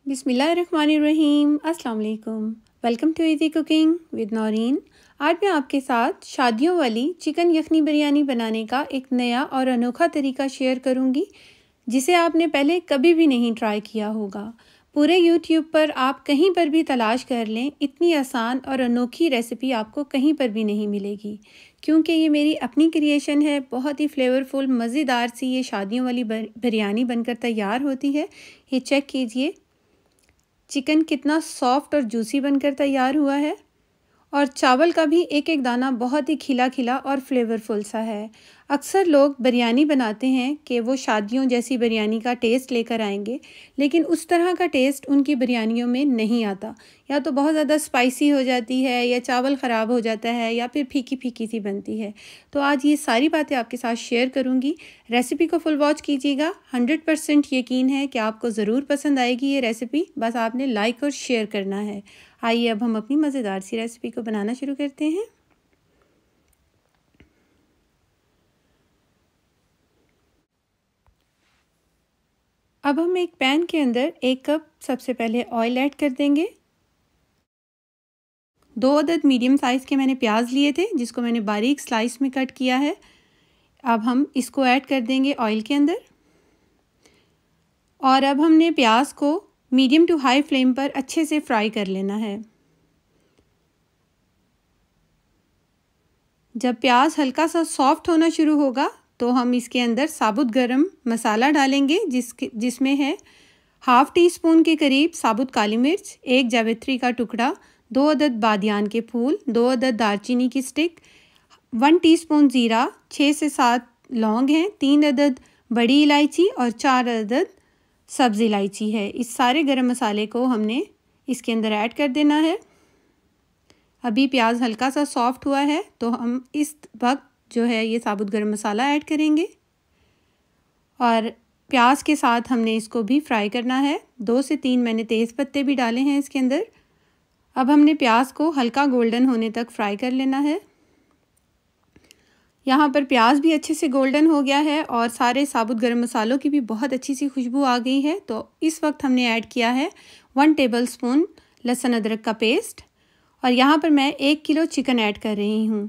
बिस्मिल्लाहिर्रहमानिर्रहीम। अस्सलाम वालेकुम। Welcome to easy cooking with Naureen. आज मैं आपके साथ शादियों वाली चिकन यखनी बिरयानी बनाने का एक नया और अनोखा तरीका शेयर करूंगी, जिसे आपने पहले कभी भी नहीं ट्राई किया होगा। पूरे यूट्यूब पर आप कहीं पर भी तलाश कर लें, इतनी आसान और अनोखी रेसिपी आपको कहीं पर भी नहीं मिलेगी, क्योंकि ये मेरी अपनी क्रिएशन है। बहुत ही फ्लेवरफुल मज़ेदार सी ये शादियों वाली बिरयानी बनकर तैयार होती है। ये चेक कीजिए, चिकन कितना सॉफ्ट और जूसी बनकर तैयार हुआ है, और चावल का भी एक एक दाना बहुत ही खिला खिला और फ्लेवरफुल सा है। अक्सर लोग बिरयानी बनाते हैं कि वो शादियों जैसी बिरयानी का टेस्ट लेकर आएंगे, लेकिन उस तरह का टेस्ट उनकी बिरयानियों में नहीं आता। या तो बहुत ज़्यादा स्पाइसी हो जाती है, या चावल ख़राब हो जाता है, या फिर फीकी फीकी सी बनती है। तो आज ये सारी बातें आपके साथ शेयर करूँगी। रेसिपी को फुल वॉच कीजिएगा। 100% यकीन है कि आपको ज़रूर पसंद आएगी ये रेसिपी। बस आपने लाइक और शेयर करना है। आइए अब हम अपनी मज़ेदार सी रेसिपी को बनाना शुरू करते हैं। अब हम एक पैन के अंदर 1 कप सबसे पहले ऑयल ऐड कर देंगे। 2 अदद मीडियम साइज़ के मैंने प्याज लिए थे, जिसको मैंने बारीक स्लाइस में कट किया है। अब हम इसको ऐड कर देंगे ऑयल के अंदर, और अब हमने प्याज को मीडियम टू हाई फ्लेम पर अच्छे से फ्राई कर लेना है। जब प्याज हल्का सा सॉफ्ट होना शुरू होगा तो हम इसके अंदर साबुत गरम मसाला डालेंगे, जिसमें है 1/2 टीस्पून के करीब साबुत काली मिर्च, 1 जावित्री का टुकड़ा, 2 अदद बादियान के फूल, 2 अदद दालचीनी की स्टिक, 1 टीस्पून ज़ीरा, 6 से 7 लौंग हैं, 3 अदद बड़ी इलायची और 4 अदद सब्ज़ इलायची है। इस सारे गरम मसाले को हमने इसके अंदर ऐड कर देना है। अभी प्याज हल्का सा सॉफ्ट हुआ है, तो हम इस वक्त जो है ये साबुत गरम मसाला ऐड करेंगे, और प्याज के साथ हमने इसको भी फ्राई करना है। 2 से 3 मैंने तेज़ पत्ते भी डाले हैं इसके अंदर। अब हमने प्याज को हल्का गोल्डन होने तक फ्राई कर लेना है। यहाँ पर प्याज भी अच्छे से गोल्डन हो गया है, और सारे साबुत गरम मसालों की भी बहुत अच्छी सी खुशबू आ गई है। तो इस वक्त हमने ऐड किया है 1 टेबलस्पून लहसुन अदरक का पेस्ट, और यहाँ पर मैं 1 किलो चिकन ऐड कर रही हूँ।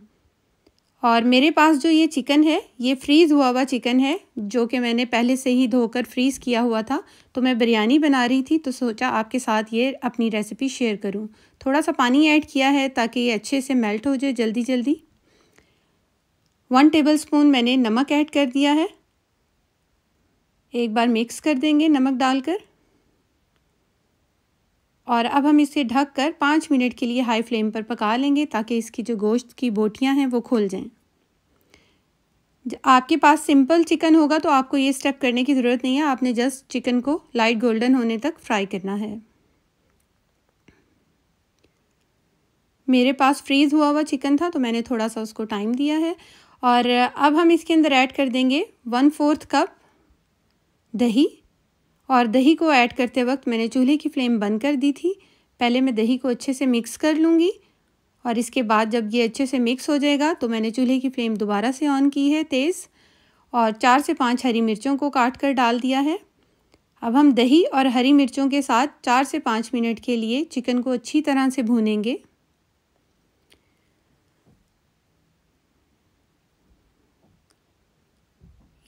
और मेरे पास जो ये चिकन है, ये फ्रीज़ हुआ हुआ चिकन है, जो कि मैंने पहले से ही धोकर फ्रीज़ किया हुआ था। तो मैं बिरयानी बना रही थी, तो सोचा आपके साथ ये अपनी रेसिपी शेयर करूँ। थोड़ा सा पानी ऐड किया है ताकि ये अच्छे से मेल्ट हो जाए जल्दी जल्दी। 1 टेबलस्पून मैंने नमक ऐड कर दिया है। एक बार मिक्स कर देंगे नमक डालकर, और अब हम इसे ढककर 5 मिनट के लिए हाई फ्लेम पर पका लेंगे, ताकि इसकी जो गोश्त की बोटियां हैं वो खुल जाएं। आपके पास सिंपल चिकन होगा तो आपको ये स्टेप करने की ज़रूरत नहीं है। आपने जस्ट चिकन को लाइट गोल्डन होने तक फ्राई करना है। मेरे पास फ्रीज़ हुआ हुआ चिकन था, तो मैंने थोड़ा सा उसको टाइम दिया है। और अब हम इसके अंदर ऐड कर देंगे 1/4 कप दही, और दही को ऐड करते वक्त मैंने चूल्हे की फ्लेम बंद कर दी थी। पहले मैं दही को अच्छे से मिक्स कर लूँगी, और इसके बाद जब ये अच्छे से मिक्स हो जाएगा तो मैंने चूल्हे की फ्लेम दोबारा से ऑन की है तेज़, और 4 से 5 हरी मिर्चों को काट कर डाल दिया है। अब हम दही और हरी मिर्चों के साथ 4 से 5 मिनट के लिए चिकन को अच्छी तरह से भूनेंगे।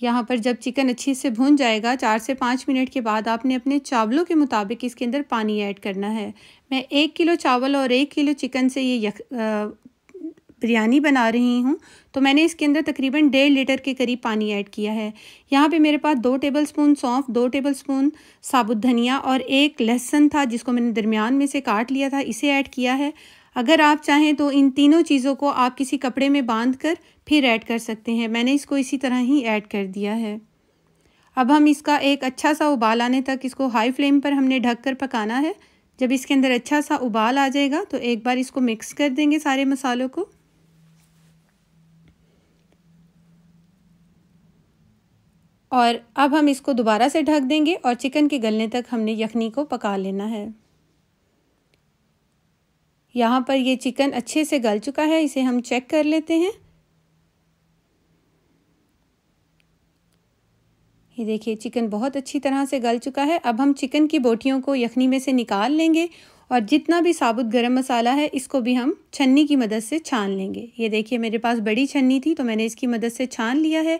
यहाँ पर जब चिकन अच्छे से भून जाएगा 4 से 5 मिनट के बाद, आपने अपने चावलों के मुताबिक इसके अंदर पानी ऐड करना है। मैं 1 किलो चावल और 1 किलो चिकन से ये बिरयानी बना रही हूँ, तो मैंने इसके अंदर तकरीबन 1.5 लीटर के करीब पानी ऐड किया है। यहाँ पे मेरे पास 2 टेबलस्पून सौंफ, 2 टेबलस्पून साबुत धनिया और 1 लहसुन था, जिसको मैंने दरमियान में से काट लिया था, इसे ऐड किया है। अगर आप चाहें तो इन तीनों चीज़ों को आप किसी कपड़े में बांध कर फिर ऐड कर सकते हैं। मैंने इसको इसी तरह ही ऐड कर दिया है। अब हम इसका एक अच्छा सा उबाल आने तक इसको हाई फ्लेम पर हमने ढक कर पकाना है। जब इसके अंदर अच्छा सा उबाल आ जाएगा तो एक बार इसको मिक्स कर देंगे सारे मसालों को, और अब हम इसको दोबारा से ढक देंगे, और चिकन के गलने तक हमने यखनी को पका लेना है। यहाँ पर ये चिकन अच्छे से गल चुका है, इसे हम चेक कर लेते हैं। ये देखिए चिकन बहुत अच्छी तरह से गल चुका है। अब हम चिकन की बोटियों को यखनी में से निकाल लेंगे और जितना भी साबुत गरम मसाला है इसको भी हम छन्नी की मदद से छान लेंगे। ये देखिए मेरे पास बड़ी छन्नी थी तो मैंने इसकी मदद से छान लिया है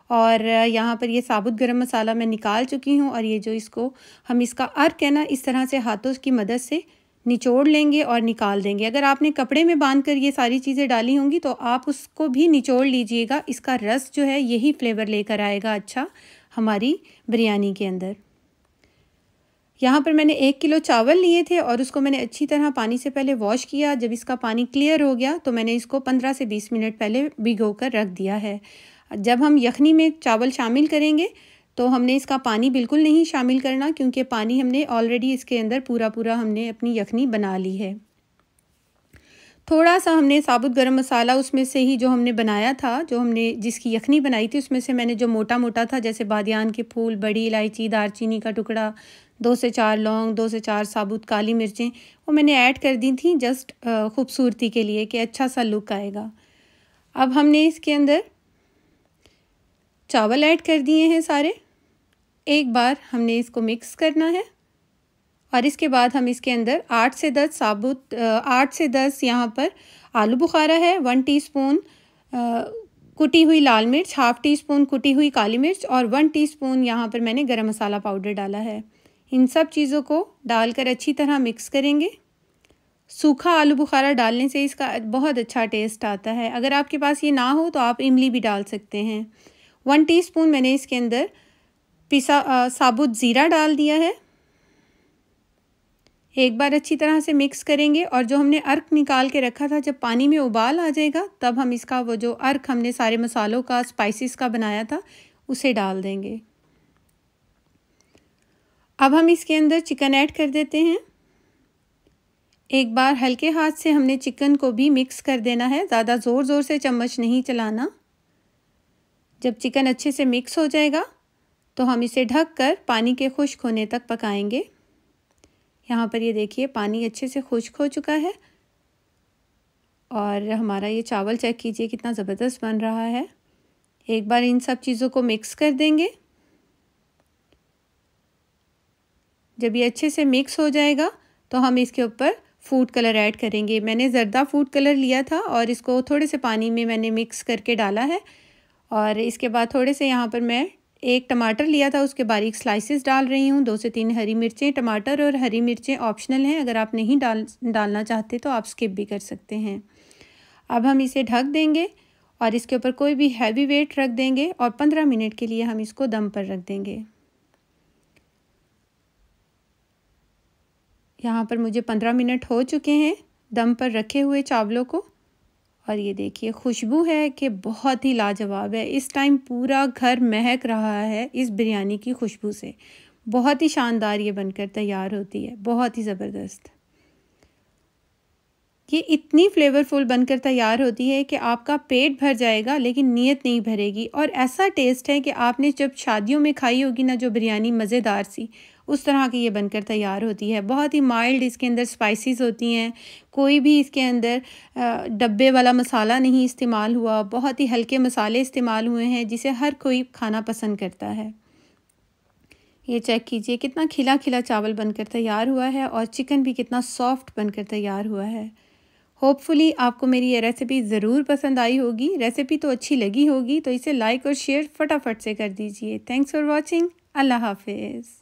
और यहाँ पर ये साबुत गरम मसाला मैं निकाल चुकी हूँ। और ये जो इसको हम इसका अर्क है ना, इस तरह से हाथों की मदद से निचोड़ लेंगे और निकाल देंगे। अगर आपने कपड़े में बांध कर ये सारी चीज़ें डाली होंगी तो आप उसको भी निचोड़ लीजिएगा। इसका रस जो है यही फ्लेवर लेकर आएगा अच्छा हमारी बिरयानी के अंदर। यहाँ पर मैंने 1 किलो चावल लिए थे और उसको मैंने अच्छी तरह पानी से पहले वॉश किया। जब इसका पानी क्लियर हो गया तो मैंने इसको 15 से 20 मिनट पहले भिगो कर रख दिया है। जब हम यखनी में चावल शामिल करेंगे तो हमने इसका पानी बिल्कुल नहीं शामिल करना, क्योंकि पानी हमने ऑलरेडी इसके अंदर पूरा हमने अपनी यखनी बना ली है। थोड़ा सा हमने साबुत गरम मसाला उसमें से ही जो हमने बनाया था, जो हमने जिसकी यखनी बनाई थी, उसमें से मैंने जो मोटा मोटा था, जैसे बादियान के फूल, बड़ी इलायची, दालचीनी का टुकड़ा, 2 से 4 लौंग, 2 से 4 साबुत काली मिर्चें, वो मैंने ऐड कर दी थी जस्ट खूबसूरती के लिए कि अच्छा सा लुक आएगा। अब हमने इसके अंदर चावल ऐड कर दिए हैं सारे। एक बार हमने इसको मिक्स करना है और इसके बाद हम इसके अंदर 8 से 10 यहाँ पर आलू बुखारा है, 1 टीस्पून कुटी हुई लाल मिर्च, हाफ़ टी-स्पून कुटी हुई काली मिर्च और 1 टीस्पून यहाँ पर मैंने गरम मसाला पाउडर डाला है। इन सब चीज़ों को डालकर अच्छी तरह मिक्स करेंगे। सूखा आलू बुखारा डालने से इसका बहुत अच्छा टेस्ट आता है। अगर आपके पास ये ना हो तो आप इमली भी डाल सकते हैं। 1 टीस्पून मैंने इसके अंदर पिसा साबुत ज़ीरा डाल दिया है। एक बार अच्छी तरह से मिक्स करेंगे और जो हमने अर्क निकाल के रखा था, जब पानी में उबाल आ जाएगा तब हम इसका वो जो अर्क हमने सारे मसालों का, स्पाइसेस का बनाया था, उसे डाल देंगे। अब हम इसके अंदर चिकन ऐड कर देते हैं। एक बार हल्के हाथ से हमने चिकन को भी मिक्स कर देना है, ज़्यादा ज़ोर से चम्मच नहीं चलाना। जब चिकन अच्छे से मिक्स हो जाएगा तो हम इसे ढककर पानी के खुश्क होने तक पकाएंगे। यहाँ पर ये देखिए पानी अच्छे से खुश्क हो चुका है और हमारा ये चावल चेक कीजिए कितना ज़बरदस्त बन रहा है। एक बार इन सब चीज़ों को मिक्स कर देंगे। जब ये अच्छे से मिक्स हो जाएगा तो हम इसके ऊपर फूड कलर ऐड करेंगे। मैंने ज़र्दा फूड कलर लिया था और इसको थोड़े से पानी में मैंने मिक्स करके डाला है। और इसके बाद थोड़े से यहाँ पर मैं 1 टमाटर लिया था, उसके बारीक स्लाइसेस डाल रही हूँ। 2 से 3 हरी मिर्चें। टमाटर और हरी मिर्चें ऑप्शनल हैं, अगर आप नहीं डालना चाहते तो आप स्किप भी कर सकते हैं। अब हम इसे ढक देंगे और इसके ऊपर कोई भी हैवी वेट रख देंगे और 15 मिनट के लिए हम इसको दम पर रख देंगे। यहाँ पर मुझे 15 मिनट हो चुके हैं दम पर रखे हुए चावलों को और ये देखिए खुशबू है कि बहुत ही लाजवाब है। इस टाइम पूरा घर महक रहा है इस बिरयानी की खुशबू से। बहुत ही शानदार ये बनकर तैयार होती है, बहुत ही ज़बरदस्त। ये इतनी फ्लेवरफुल बनकर तैयार होती है कि आपका पेट भर जाएगा लेकिन नीयत नहीं भरेगी। और ऐसा टेस्ट है कि आपने जब शादियों में खाई होगी ना जो बिरयानी मज़ेदार सी, उस तरह की ये बनकर तैयार होती है। बहुत ही माइल्ड इसके अंदर स्पाइसेस होती हैं, कोई भी इसके अंदर डब्बे वाला मसाला नहीं इस्तेमाल हुआ, बहुत ही हल्के मसाले इस्तेमाल हुए हैं जिसे हर कोई खाना पसंद करता है। ये चेक कीजिए कितना खिला खिला चावल बनकर तैयार हुआ है और चिकन भी कितना सॉफ्ट बनकर तैयार हुआ है। होपफुली आपको मेरी ये रेसिपी ज़रूर पसंद आई होगी। रेसिपी तो अच्छी लगी होगी तो इसे लाइक और शेयर फटाफट से कर दीजिए। Thanks for watching. अल्लाह हाफिज़।